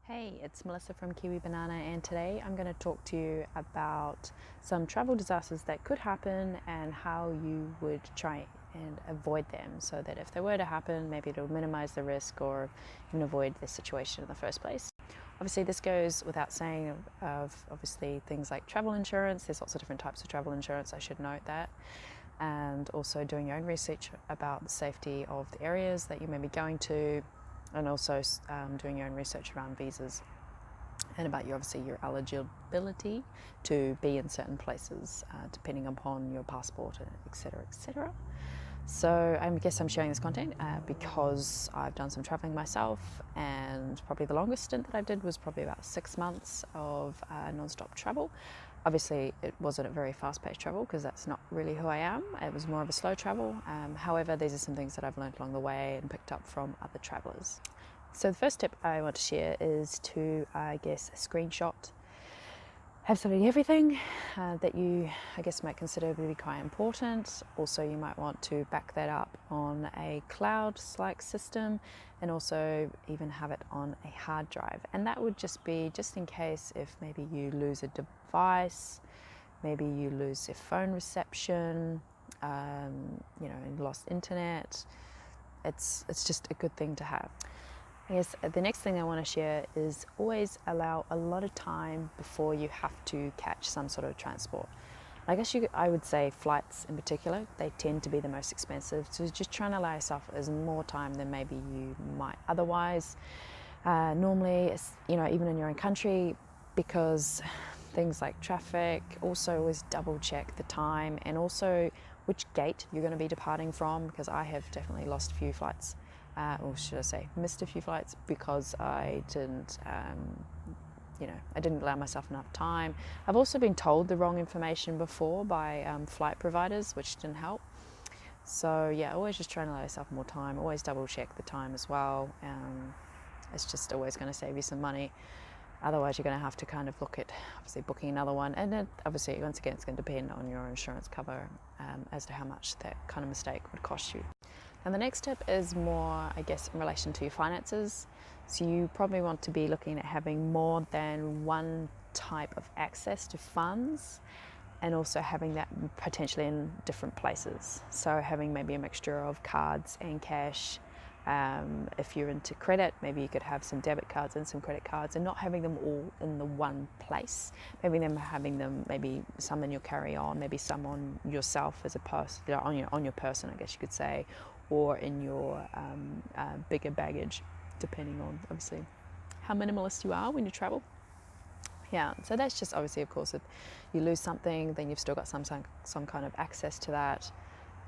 Hey, it's Melissa from Kiwi Banana, and today I'm going to talk to you about some travel disasters that could happen and how you would try and avoid them so that if they were to happen, maybe it'll minimize the risk or even avoid the situation in the first place. Obviously, this goes without saying of obviously things like travel insurance. There's lots of different types of travel insurance, I should note that. And also doing your own research about the safety of the areas that you may be going to, and also doing your own research around visas and about obviously your eligibility to be in certain places depending upon your passport, etc., etc. So I guess I'm sharing this content because I've done some traveling myself, and probably the longest stint that I did was probably about 6 months of non-stop travel. Obviously, it wasn't a very fast-paced travel because that's not really who I am. It was more of a slow travel. However, these are some things that I've learned along the way and picked up from other travelers. So the first tip I want to share is to, screenshot. Absolutely everything that you, might consider to be quite important. Also, you might want to back that up on a cloud-like system, and also even have it on a hard drive. And that would just be just in case if maybe you lose a device, maybe you lose your phone reception, and lost internet. It's just a good thing to have. I guess the next thing I want to share is always allow a lot of time before you have to catch some sort of transport. I would say flights in particular, they tend to be the most expensive. So just trying to allow yourself as more time than maybe you might otherwise. Normally, even in your own country, because things like traffic, also always double check the time and also which gate you're going to be departing from, because I have definitely lost a few flights. Or should I say, missed a few flights because I didn't allow myself enough time. I've also been told the wrong information before by flight providers, which didn't help. So yeah, always just trying to allow yourself more time. Always double check the time as well. It's just always going to save you some money. Otherwise, you're going to have to kind of look at obviously booking another one. And then obviously, once again, it's going to depend on your insurance cover as to how much that kind of mistake would cost you. And the next tip is more, in relation to your finances. So you probably want to be looking at having more than one type of access to funds, and also having that potentially in different places. So having maybe a mixture of cards and cash. If you're into credit, maybe you could have some debit cards and some credit cards, and not having them all in the one place. Having them maybe some in your carry-on, maybe some on yourself as a person, on your person, I guess you could say, or in your bigger baggage, depending on obviously how minimalist you are when you travel. Yeah, so that's just obviously, of course, if you lose something, then you've still got some kind of access to that.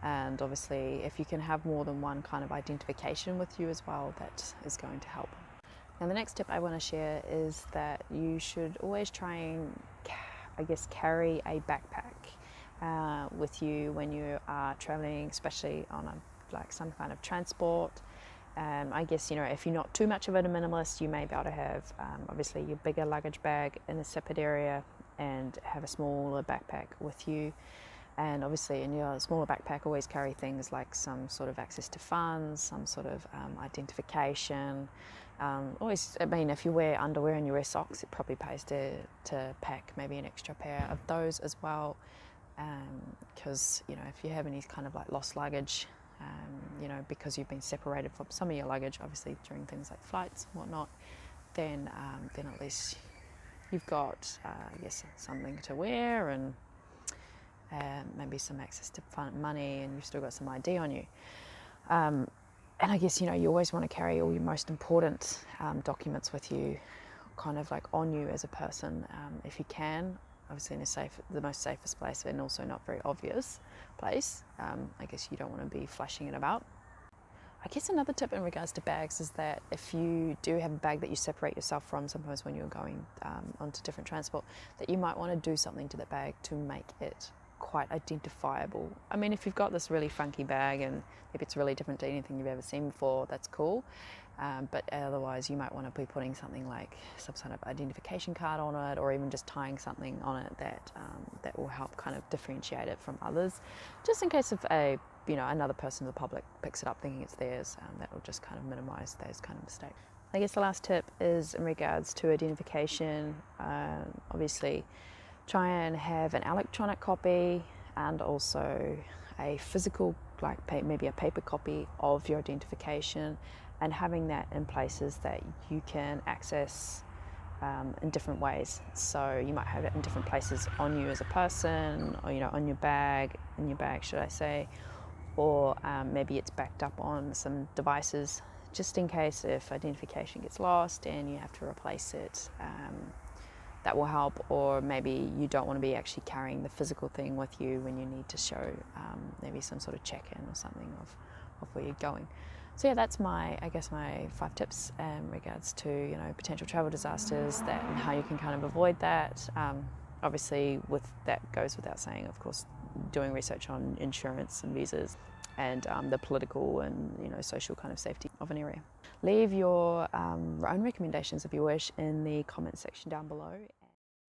And obviously, if you can have more than one kind of identification with you as well, that is going to help. Now, the next tip I want to share is that you should always try and, carry a backpack with you when you are traveling, especially on some kind of transport. If you're not too much of a minimalist, you may be able to have obviously your bigger luggage bag in a separate area and have a smaller backpack with you. And obviously in your smaller backpack, always carry things like some sort of access to funds, some sort of identification. If you wear underwear and you wear socks, it probably pays to pack maybe an extra pair of those as well. Because, if you have any kind of like lost luggage, because you've been separated from some of your luggage, obviously during things like flights and whatnot, then at least you've got, something to wear and maybe some access to money, and you've still got some ID on you. And I guess, you always want to carry all your most important documents with you, kind of like on you as a person, if you can. Obviously in the most safest place, and also not very obvious place. I guess you don't want to be flashing it about. I guess another tip in regards to bags is that if you do have a bag that you separate yourself from, sometimes when you're going onto different transport, that you might want to do something to the bag to make it quite identifiable. I mean, if you've got this really funky bag and if it's really different to anything you've ever seen before, that's cool. But otherwise, you might want to be putting something like some sort of identification card on it, or even just tying something on it that will help kind of differentiate it from others, just in case of another person in the public picks it up thinking it's theirs. That will just kind of minimise those kind of mistakes. I guess the last tip is in regards to identification. Obviously, try and have an electronic copy and also a physical, like maybe a paper copy of your identification, and having that in places that you can access in different ways. So you might have it in different places on you as a person, or on your bag, should I say, or maybe it's backed up on some devices, just in case if identification gets lost and you have to replace it. That will help. Or maybe you don't want to be actually carrying the physical thing with you when you need to show maybe some sort of check-in or something of where you're going. So yeah, that's my 5 tips in regards to potential travel disasters, that and how you can kind of avoid that. Obviously, with that goes without saying, of course, doing research on insurance and visas, and the political and social kind of safety of an area. Leave your own recommendations, if you wish, in the comment section down below.